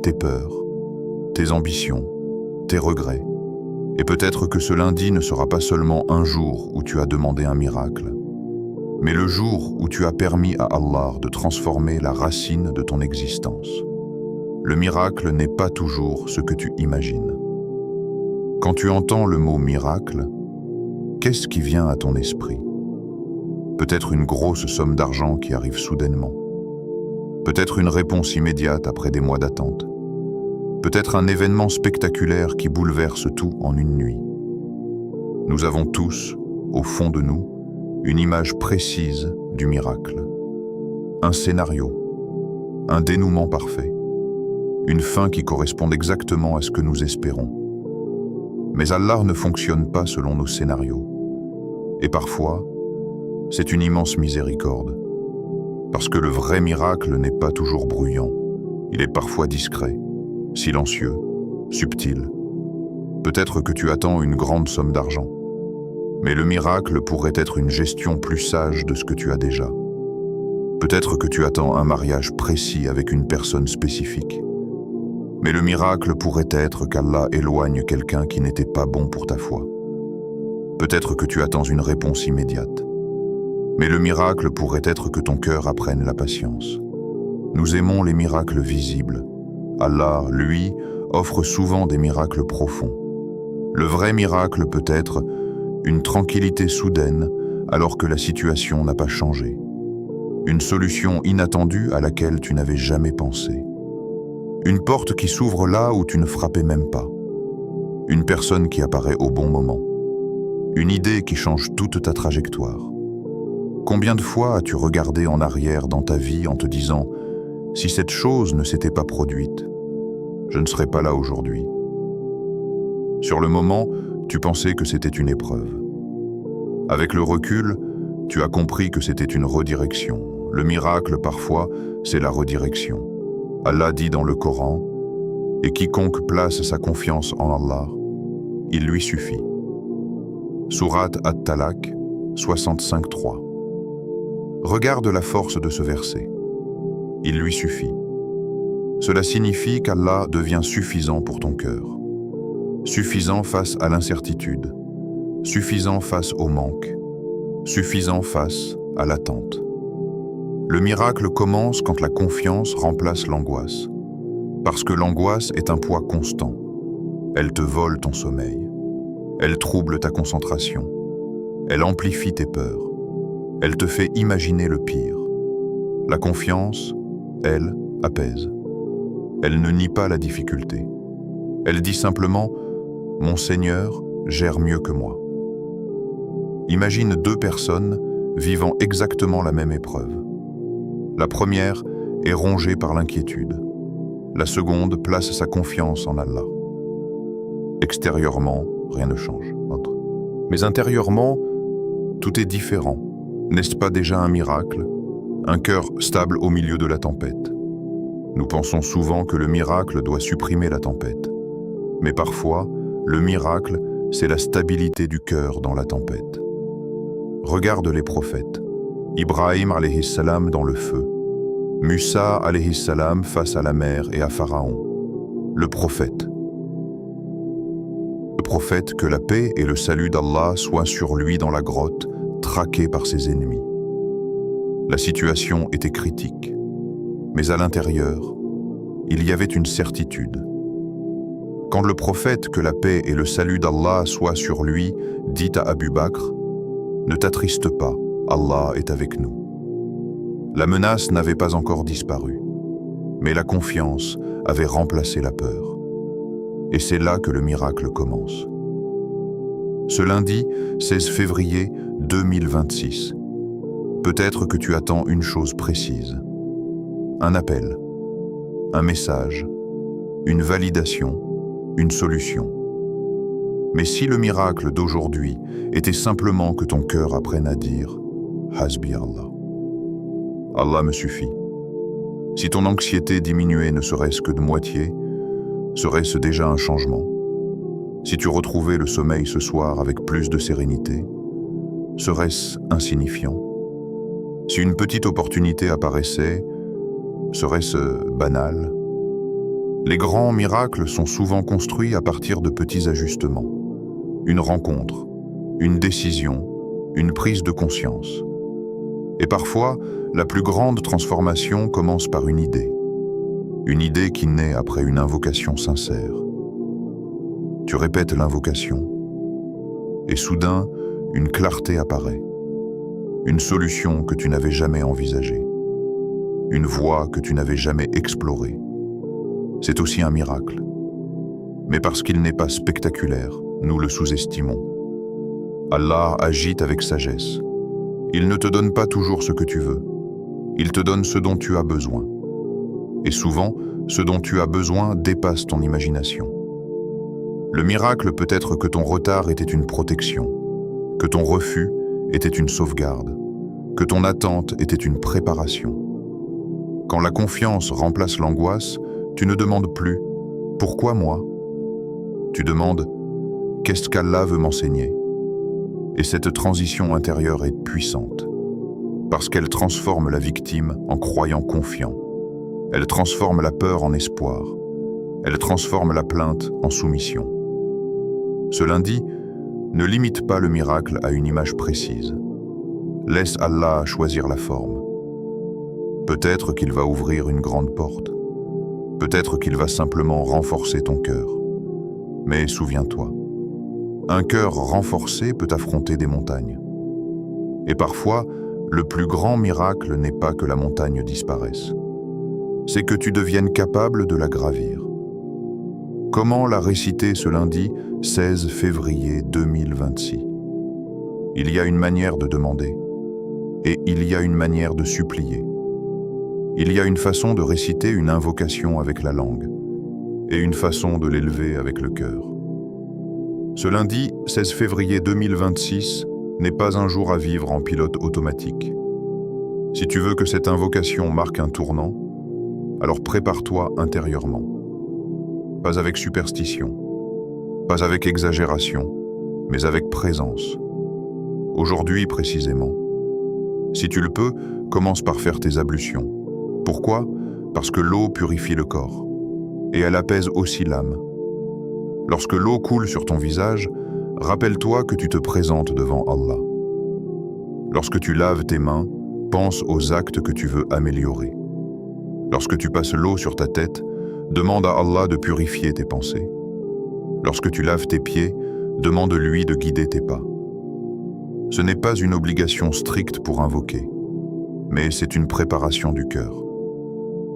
tes peurs, tes ambitions, tes regrets. Et peut-être que ce lundi ne sera pas seulement un jour où tu as demandé un miracle, mais le jour où tu as permis à Allah de transformer la racine de ton existence. Le miracle n'est pas toujours ce que tu imagines. Quand tu entends le mot miracle, qu'est-ce qui vient à ton esprit? Peut-être une grosse somme d'argent qui arrive soudainement. Peut-être une réponse immédiate après des mois d'attente. Peut-être un événement spectaculaire qui bouleverse tout en une nuit. Nous avons tous, au fond de nous, une image précise du miracle. Un scénario, un dénouement parfait, une fin qui corresponde exactement à ce que nous espérons. Mais Allah ne fonctionne pas selon nos scénarios. Et parfois, c'est une immense miséricorde. Parce que le vrai miracle n'est pas toujours bruyant. Il est parfois discret, silencieux, subtil. Peut-être que tu attends une grande somme d'argent. Mais le miracle pourrait être une gestion plus sage de ce que tu as déjà. Peut-être que tu attends un mariage précis avec une personne spécifique. Mais le miracle pourrait être qu'Allah éloigne quelqu'un qui n'était pas bon pour ta foi. Peut-être que tu attends une réponse immédiate. Mais le miracle pourrait être que ton cœur apprenne la patience. Nous aimons les miracles visibles. Allah, lui, offre souvent des miracles profonds. Le vrai miracle peut être une tranquillité soudaine alors que la situation n'a pas changé. Une solution inattendue à laquelle tu n'avais jamais pensé. Une porte qui s'ouvre là où tu ne frappais même pas. Une personne qui apparaît au bon moment. Une idée qui change toute ta trajectoire. Combien de fois as-tu regardé en arrière dans ta vie en te disant « Si cette chose ne s'était pas produite, je ne serais pas là aujourd'hui ». Sur le moment, tu pensais que c'était une épreuve. Avec le recul, tu as compris que c'était une redirection. Le miracle, parfois, c'est la redirection. Allah dit dans le Coran « Et quiconque place sa confiance en Allah, il lui suffit ». Sourate At-Talaq 65:3. Regarde la force de ce verset. Il lui suffit. Cela signifie qu'Allah devient suffisant pour ton cœur. Suffisant face à l'incertitude. Suffisant face au manque. Suffisant face à l'attente. Le miracle commence quand la confiance remplace l'angoisse. Parce que l'angoisse est un poids constant. Elle te vole ton sommeil. Elle trouble ta concentration. Elle amplifie tes peurs. Elle te fait imaginer le pire. La confiance, elle, apaise. Elle ne nie pas la difficulté. Elle dit simplement « Mon Seigneur gère mieux que moi ». Imagine deux personnes vivant exactement la même épreuve. La première est rongée par l'inquiétude. La seconde place sa confiance en Allah. Extérieurement, rien ne change. Mais intérieurement, tout est différent. N'est-ce pas déjà un miracle? Un cœur stable au milieu de la tempête. Nous pensons souvent que le miracle doit supprimer la tempête. Mais parfois, le miracle, c'est la stabilité du cœur dans la tempête. Regarde les prophètes. Ibrahim alayhi salam dans le feu. Musa alayhi salam face à la mer et à Pharaon. Le prophète. Le prophète, que la paix et le salut d'Allah soient sur lui dans la grotte, traqué par ses ennemis. La situation était critique, mais à l'intérieur, il y avait une certitude. Quand le prophète, que la paix et le salut d'Allah soient sur lui, dit à Abu Bakr « Ne t'attriste pas, Allah est avec nous ». La menace n'avait pas encore disparu, mais la confiance avait remplacé la peur. Et c'est là que le miracle commence. Ce lundi, 16 février 2026, peut-être que tu attends une chose précise. Un appel, un message, une validation, une solution. Mais si le miracle d'aujourd'hui était simplement que ton cœur apprenne à dire « Hasbi Allah ». Allah me suffit. Si ton anxiété diminuait ne serait-ce que de moitié, serait-ce déjà un changement? Si tu retrouvais le sommeil ce soir avec plus de sérénité, serait-ce insignifiant? Si une petite opportunité apparaissait, serait-ce banal? Les grands miracles sont souvent construits à partir de petits ajustements. Une rencontre, une décision, une prise de conscience. Et parfois, la plus grande transformation commence par une idée. Une idée qui naît après une invocation sincère. Tu répètes l'invocation, et soudain, une clarté apparaît. Une solution que tu n'avais jamais envisagée. Une voie que tu n'avais jamais explorée. C'est aussi un miracle. Mais parce qu'il n'est pas spectaculaire, nous le sous-estimons. Allah agit avec sagesse. Il ne te donne pas toujours ce que tu veux. Il te donne ce dont tu as besoin. Et souvent, Ce dont tu as besoin dépasse ton imagination. Le miracle peut être que ton retard était une protection, que ton refus était une sauvegarde, que ton attente était une préparation. Quand la confiance remplace l'angoisse, tu ne demandes plus « Pourquoi moi ?» Tu demandes « Qu'est-ce qu'Allah veut m'enseigner ?» Et cette transition intérieure est puissante, parce qu'elle transforme la victime en croyant confiant. Elle transforme la peur en espoir. Elle transforme la plainte en soumission. Ce lundi, ne limite pas le miracle à une image précise. Laisse Allah choisir la forme. Peut-être qu'il va ouvrir une grande porte. Peut-être qu'il va simplement renforcer ton cœur. Mais souviens-toi, un cœur renforcé peut affronter des montagnes. Et parfois, le plus grand miracle n'est pas que la montagne disparaisse. C'est que tu deviennes capable de la gravir. Comment la réciter ce lundi 16 février 2026 ? Il y a une manière de demander, et il y a une manière de supplier. Il y a une façon de réciter une invocation avec la langue, et une façon de l'élever avec le cœur. Ce lundi 16 février 2026 n'est pas un jour à vivre en pilote automatique. Si tu veux que cette invocation marque un tournant, alors prépare-toi intérieurement. Pas avec superstition, pas avec exagération, mais avec présence. Aujourd'hui précisément. Si tu le peux, commence par faire tes ablutions. Pourquoi ? Parce que l'eau purifie le corps, et elle apaise aussi l'âme. Lorsque l'eau coule sur ton visage, rappelle-toi que tu te présentes devant Allah. Lorsque tu laves tes mains, pense aux actes que tu veux améliorer. Lorsque tu passes l'eau sur ta tête, demande à Allah de purifier tes pensées. Lorsque tu laves tes pieds, demande-lui de guider tes pas. Ce n'est pas une obligation stricte pour invoquer, mais c'est une préparation du cœur.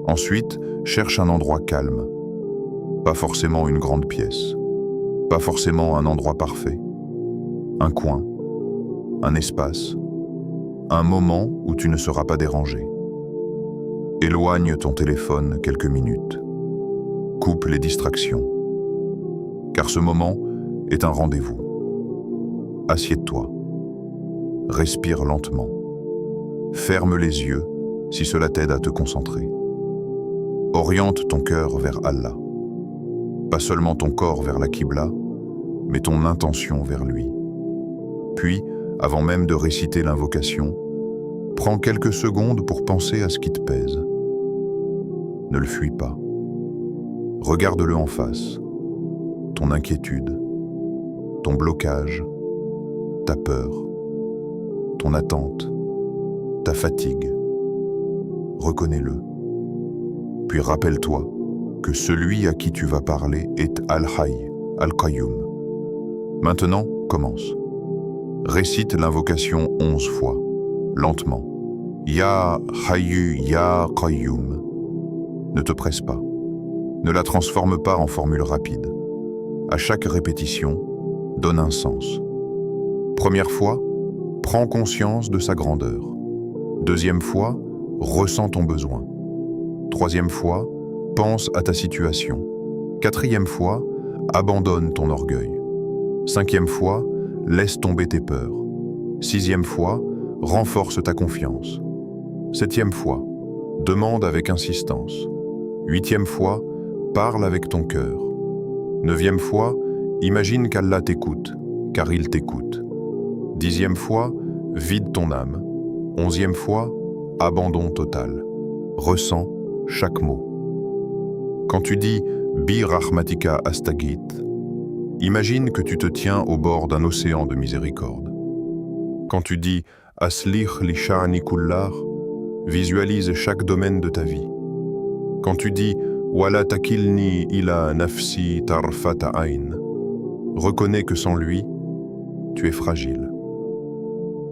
Ensuite, cherche un endroit calme. Pas forcément une grande pièce, pas forcément un endroit parfait. Un coin, un espace, un moment où tu ne seras pas dérangé. Éloigne ton téléphone quelques minutes. Coupe les distractions. Car ce moment est un rendez-vous. Assieds-toi. Respire lentement. Ferme les yeux si cela t'aide à te concentrer. Oriente ton cœur vers Allah. Pas seulement ton corps vers la Qibla, mais ton intention vers lui. Puis, avant même de réciter l'invocation, prends quelques secondes pour penser à ce qui te pèse. Ne le fuis pas. Regarde-le en face. Ton inquiétude, ton blocage, ta peur, ton attente, ta fatigue. Reconnais-le. Puis rappelle-toi que celui à qui tu vas parler est Al-Hayy, Al-Qayyum. Maintenant, commence. Récite l'invocation 11 fois, lentement. Ya Hayyu, Ya Qayyum. Ne te presse pas. Ne la transforme pas en formule rapide. À chaque répétition, donne un sens. Première fois, prends conscience de sa grandeur. Deuxième fois, ressens ton besoin. Troisième fois, pense à ta situation. Quatrième fois, abandonne ton orgueil. Cinquième fois, laisse tomber tes peurs. Sixième fois, renforce ta confiance. Septième fois, demande avec insistance. Huitième fois, parle avec ton cœur. Neuvième fois, imagine qu'Allah t'écoute, car il t'écoute. Dixième fois, vide ton âme. Onzième fois, abandon total. Ressens chaque mot. Quand tu dis « Bi rahmatika astagit », imagine que tu te tiens au bord d'un océan de miséricorde. Quand tu dis « Aslih li sha'ni kullar », visualise chaque domaine de ta vie. Quand tu dis « Wala takilni ila nafsi tarfata ayn », reconnais que sans lui, tu es fragile.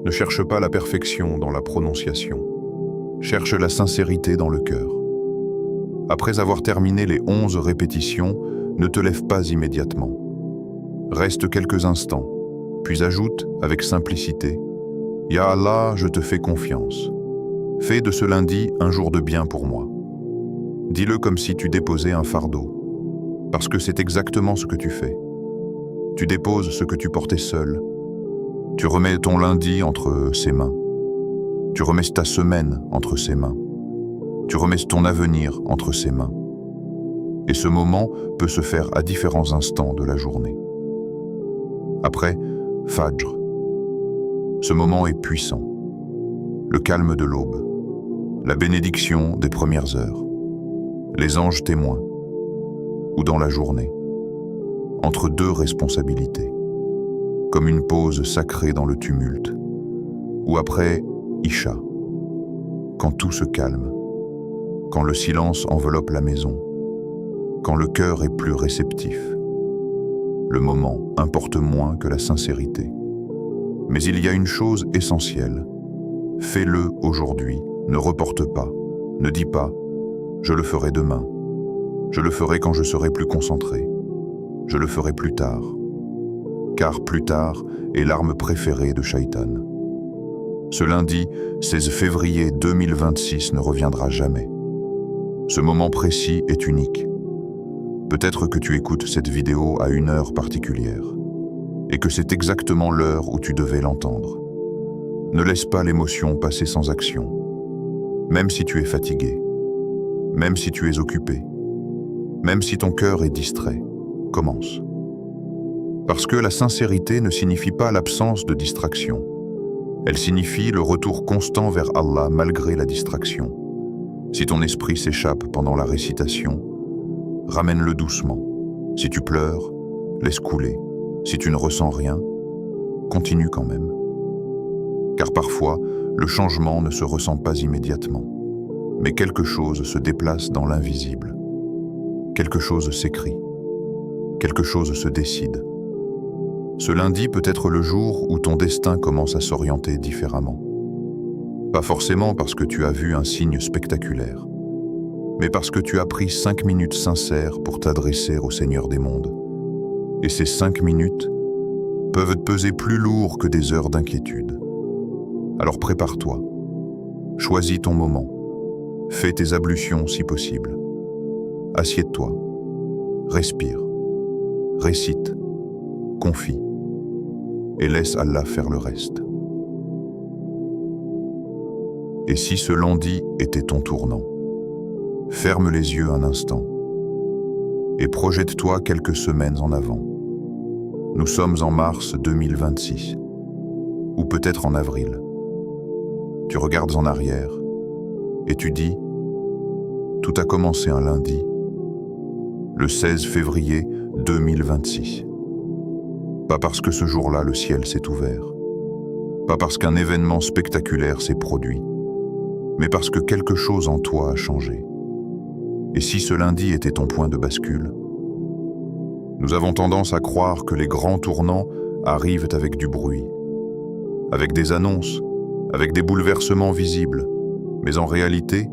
Ne cherche pas la perfection dans la prononciation. Cherche la sincérité dans le cœur. Après avoir terminé les 11 répétitions, ne te lève pas immédiatement. Reste quelques instants, puis ajoute avec simplicité « Ya Allah, je te fais confiance. Fais de ce lundi un jour de bien pour moi. » Dis-le comme si tu déposais un fardeau, parce que c'est exactement ce que tu fais. Tu déposes ce que tu portais seul. Tu remets ton lundi entre ses mains. Tu remets ta semaine entre ses mains. Tu remets ton avenir entre ses mains. Et ce moment peut se faire à différents instants de la journée. Après, Fajr. Ce moment est puissant. Le calme de l'aube. La bénédiction des premières heures. Les anges témoins. Ou dans la journée. Entre deux responsabilités. Comme une pause sacrée dans le tumulte. Ou après, Isha. Quand tout se calme. Quand le silence enveloppe la maison. Quand le cœur est plus réceptif. Le moment importe moins que la sincérité. Mais il y a une chose essentielle. Fais-le aujourd'hui, ne reporte pas, ne dis pas « je le ferai demain »,« je le ferai quand je serai plus concentré »,« je le ferai plus tard ». Car plus tard est l'arme préférée de Shaitan. Ce lundi, 16 février 2026 ne reviendra jamais. Ce moment précis est unique. Peut-être que tu écoutes cette vidéo à une heure particulière, et que c'est exactement l'heure où tu devais l'entendre. Ne laisse pas l'émotion passer sans action. Même si tu es fatigué, même si tu es occupé, même si ton cœur est distrait, commence. Parce que la sincérité ne signifie pas l'absence de distraction. Elle signifie le retour constant vers Allah malgré la distraction. Si ton esprit s'échappe pendant la récitation, ramène-le doucement. Si tu pleures, laisse couler. Si tu ne ressens rien, continue quand même. Car parfois, le changement ne se ressent pas immédiatement. Mais quelque chose se déplace dans l'invisible. Quelque chose s'écrit. Quelque chose se décide. Ce lundi peut être le jour où ton destin commence à s'orienter différemment. Pas forcément parce que tu as vu un signe spectaculaire, mais parce que tu as pris 5 minutes sincères pour t'adresser au Seigneur des mondes. Et ces 5 minutes peuvent te peser plus lourd que des heures d'inquiétude. Alors prépare-toi, choisis ton moment, fais tes ablutions si possible. Assieds-toi, respire, récite, confie, et laisse Allah faire le reste. Et si ce lundi était ton tournant, ferme les yeux un instant et projette-toi quelques semaines en avant. Nous sommes en mars 2026, ou peut-être en avril. Tu regardes en arrière et tu dis « Tout a commencé un lundi, le 16 février 2026. » Pas parce que ce jour-là le ciel s'est ouvert, pas parce qu'un événement spectaculaire s'est produit, mais parce que quelque chose en toi a changé. Et si ce lundi était ton point de bascule? Nous avons tendance à croire que les grands tournants arrivent avec du bruit, avec des annonces, avec des bouleversements visibles. Mais en réalité,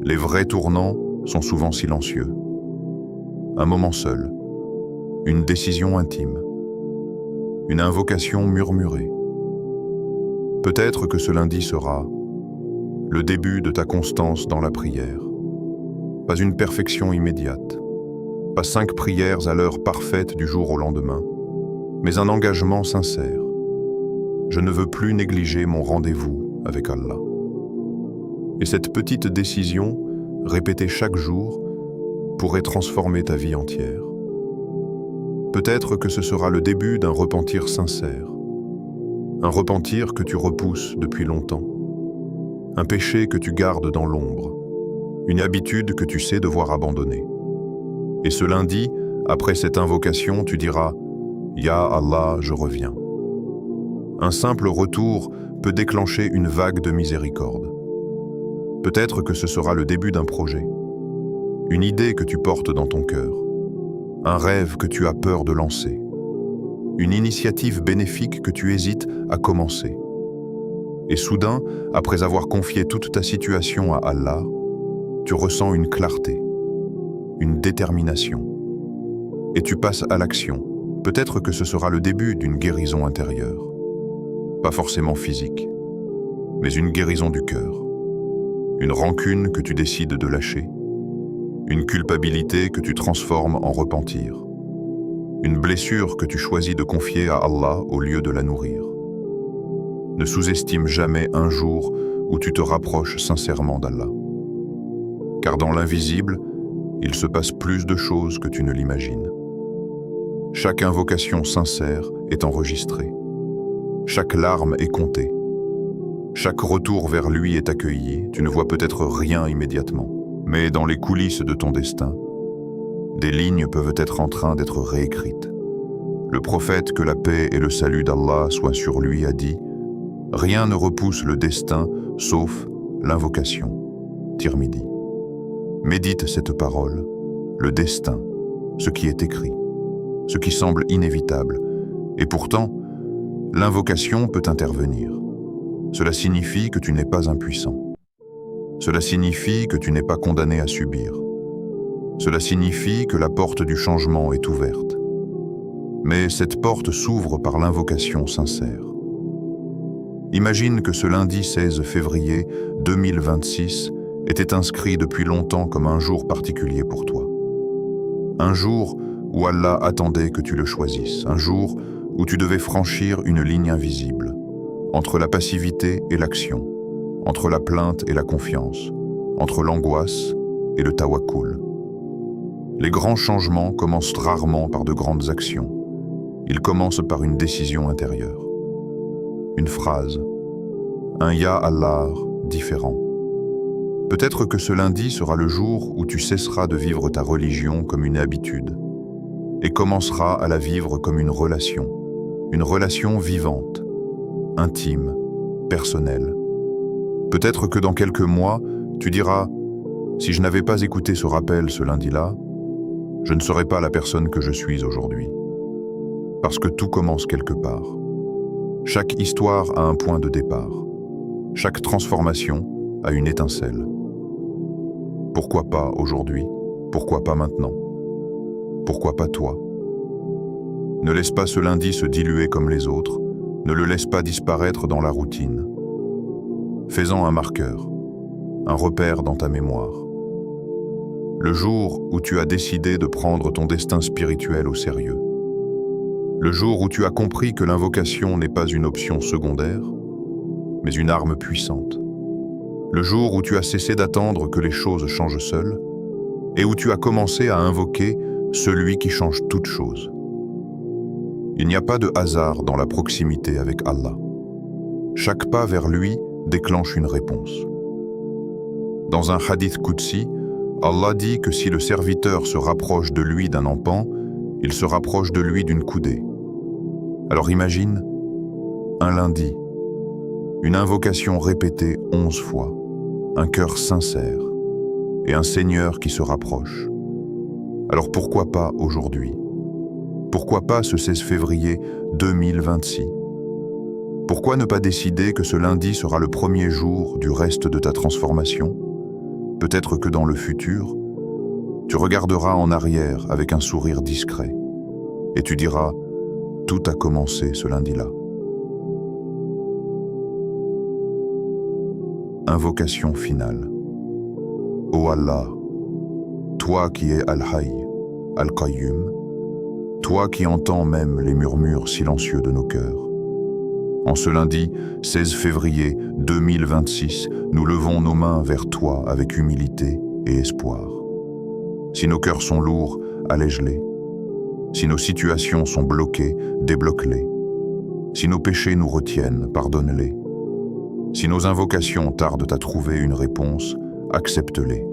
les vrais tournants sont souvent silencieux. Un moment seul, une décision intime, une invocation murmurée. Peut-être que ce lundi sera le début de ta constance dans la prière. Pas une perfection immédiate, pas 5 prières à l'heure parfaite du jour au lendemain, mais un engagement sincère. Je ne veux plus négliger mon rendez-vous avec Allah. Et cette petite décision, répétée chaque jour, pourrait transformer ta vie entière. Peut-être que ce sera le début d'un repentir sincère, un repentir que tu repousses depuis longtemps, un péché que tu gardes dans l'ombre, une habitude que tu sais devoir abandonner. Et ce lundi, après cette invocation, tu diras « Ya Allah, je reviens ». Un simple retour peut déclencher une vague de miséricorde. Peut-être que ce sera le début d'un projet, une idée que tu portes dans ton cœur, un rêve que tu as peur de lancer, une initiative bénéfique que tu hésites à commencer. Et soudain, après avoir confié toute ta situation à Allah, tu ressens une clarté, une détermination. Et tu passes à l'action. Peut-être que ce sera le début d'une guérison intérieure. Pas forcément physique, mais une guérison du cœur. Une rancune que tu décides de lâcher. Une culpabilité que tu transformes en repentir. Une blessure que tu choisis de confier à Allah au lieu de la nourrir. Ne sous-estime jamais un jour où tu te rapproches sincèrement d'Allah. Car dans l'invisible, il se passe plus de choses que tu ne l'imagines. Chaque invocation sincère est enregistrée. Chaque larme est comptée. Chaque retour vers lui est accueilli. Tu ne vois peut-être rien immédiatement, mais dans les coulisses de ton destin, des lignes peuvent être en train d'être réécrites. Le prophète, que la paix et le salut d'Allah soient sur lui, a dit « Rien ne repousse le destin sauf l'invocation. » Tirmidhi. Médite cette parole, le destin, ce qui est écrit, ce qui semble inévitable, et pourtant, l'invocation peut intervenir. Cela signifie que tu n'es pas impuissant. Cela signifie que tu n'es pas condamné à subir. Cela signifie que la porte du changement est ouverte. Mais cette porte s'ouvre par l'invocation sincère. Imagine que ce lundi 16 février 2026 était inscrit depuis longtemps comme un jour particulier pour toi. Un jour où Allah attendait que tu le choisisses. Un jour où tu devais franchir une ligne invisible, entre la passivité et l'action, entre la plainte et la confiance, entre l'angoisse et le tawakkul. Les grands changements commencent rarement par de grandes actions. Ils commencent par une décision intérieure. Une phrase, un Ya Allah différent. Peut-être que ce lundi sera le jour où tu cesseras de vivre ta religion comme une habitude et commenceras à la vivre comme une relation vivante, intime, personnelle. Peut-être que dans quelques mois, tu diras « Si je n'avais pas écouté ce rappel ce lundi-là, je ne serais pas la personne que je suis aujourd'hui. » Parce que tout commence quelque part. Chaque histoire a un point de départ. Chaque transformation a une étincelle. Pourquoi pas aujourd'hui? Pourquoi pas maintenant? Pourquoi pas toi? Ne laisse pas ce lundi se diluer comme les autres. Ne le laisse pas disparaître dans la routine. Fais-en un marqueur, un repère dans ta mémoire. Le jour où tu as décidé de prendre ton destin spirituel au sérieux. Le jour où tu as compris que l'invocation n'est pas une option secondaire, mais une arme puissante. Le jour où tu as cessé d'attendre que les choses changent seules, et où tu as commencé à invoquer celui qui change toutes choses. Il n'y a pas de hasard dans la proximité avec Allah. Chaque pas vers lui déclenche une réponse. Dans un hadith Qudsi, Allah dit que si le serviteur se rapproche de lui d'un empan, il se rapproche de lui d'une coudée. Alors imagine, un lundi, une invocation répétée 11 fois, un cœur sincère et un Seigneur qui se rapproche. Alors pourquoi pas aujourd'hui? Pourquoi pas ce 16 février 2026? Pourquoi ne pas décider que ce lundi sera le premier jour du reste de ta transformation? Peut-être que dans le futur, tu regarderas en arrière avec un sourire discret et tu diras « Tout a commencé ce lundi-là ». Invocation finale. Ô Allah, toi qui es Al-Hayy, Al-Qayyum, toi qui entends même les murmures silencieux de nos cœurs. En ce lundi 16 février 2026, nous levons nos mains vers toi avec humilité et espoir. Si nos cœurs sont lourds, allège-les. Si nos situations sont bloquées, débloque-les. Si nos péchés nous retiennent, pardonne-les. Si nos invocations tardent à trouver une réponse, accepte-les.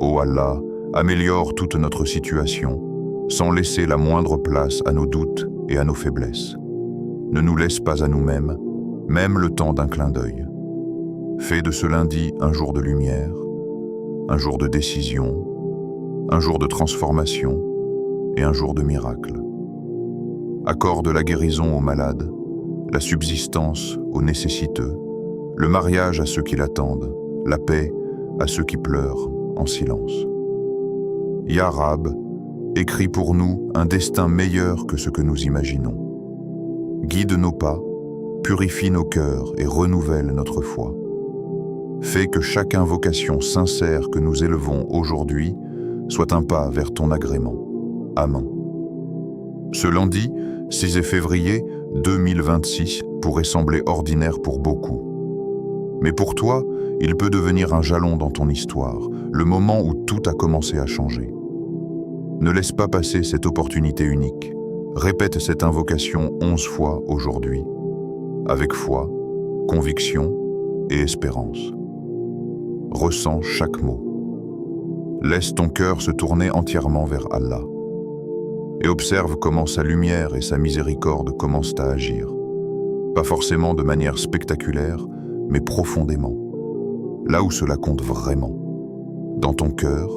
Ô Allah, améliore toute notre situation, sans laisser la moindre place à nos doutes et à nos faiblesses. Ne nous laisse pas à nous-mêmes, même le temps d'un clin d'œil. Fais de ce lundi un jour de lumière, un jour de décision, un jour de transformation et un jour de miracle. Accorde la guérison aux malades, la subsistance aux nécessiteux, le mariage à ceux qui l'attendent, la paix à ceux qui pleurent en silence. Ya Rab, écris pour nous un destin meilleur que ce que nous imaginons. Guide nos pas, purifie nos cœurs et renouvelle notre foi. Fais que chaque invocation sincère que nous élevons aujourd'hui soit un pas vers ton agrément. Amen. Ce lundi, 6 février 2026, pourrait sembler ordinaire pour beaucoup. Mais pour toi, il peut devenir un jalon dans ton histoire, le moment où tout a commencé à changer. Ne laisse pas passer cette opportunité unique. Répète cette invocation 11 fois aujourd'hui, avec foi, conviction et espérance. Ressens chaque mot. Laisse ton cœur se tourner entièrement vers Allah. Et observe comment sa lumière et sa miséricorde commencent à agir. Pas forcément de manière spectaculaire, mais profondément. Là où cela compte vraiment. Dans ton cœur,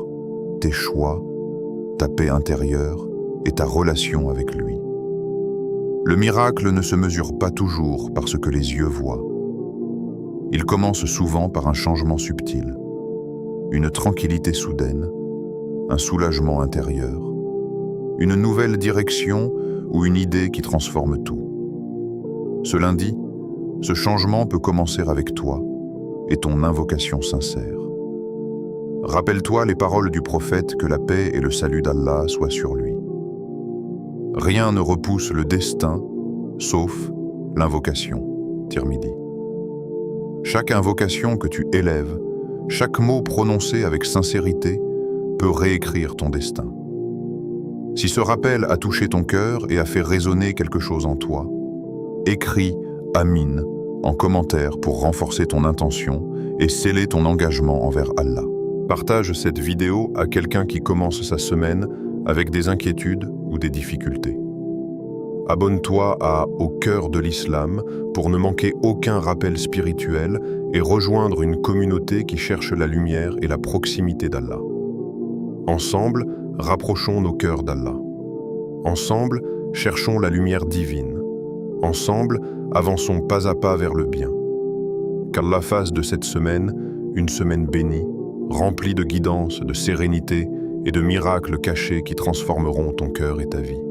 tes choix, ta paix intérieure et ta relation avec lui. Le miracle ne se mesure pas toujours par ce que les yeux voient. Il commence souvent par un changement subtil, une tranquillité soudaine, un soulagement intérieur, une nouvelle direction ou une idée qui transforme tout. Ce lundi, ce changement peut commencer avec toi et ton invocation sincère. Rappelle-toi les paroles du prophète que la paix et le salut d'Allah soient sur lui. Rien ne repousse le destin, sauf l'invocation. Tirmidhi. Chaque invocation que tu élèves, chaque mot prononcé avec sincérité, peut réécrire ton destin. Si ce rappel a touché ton cœur et a fait résonner quelque chose en toi, écris « Amin » en commentaire pour renforcer ton intention et sceller ton engagement envers Allah. Partage cette vidéo à quelqu'un qui commence sa semaine avec des inquiétudes ou des difficultés. Abonne-toi à Au cœur de l'Islam pour ne manquer aucun rappel spirituel et rejoindre une communauté qui cherche la lumière et la proximité d'Allah. Ensemble, rapprochons nos cœurs d'Allah. Ensemble, cherchons la lumière divine. Ensemble, avançons pas à pas vers le bien. Qu'Allah fasse de cette semaine une semaine bénie, remplie de guidance, de sérénité et de miracles cachés qui transformeront ton cœur et ta vie.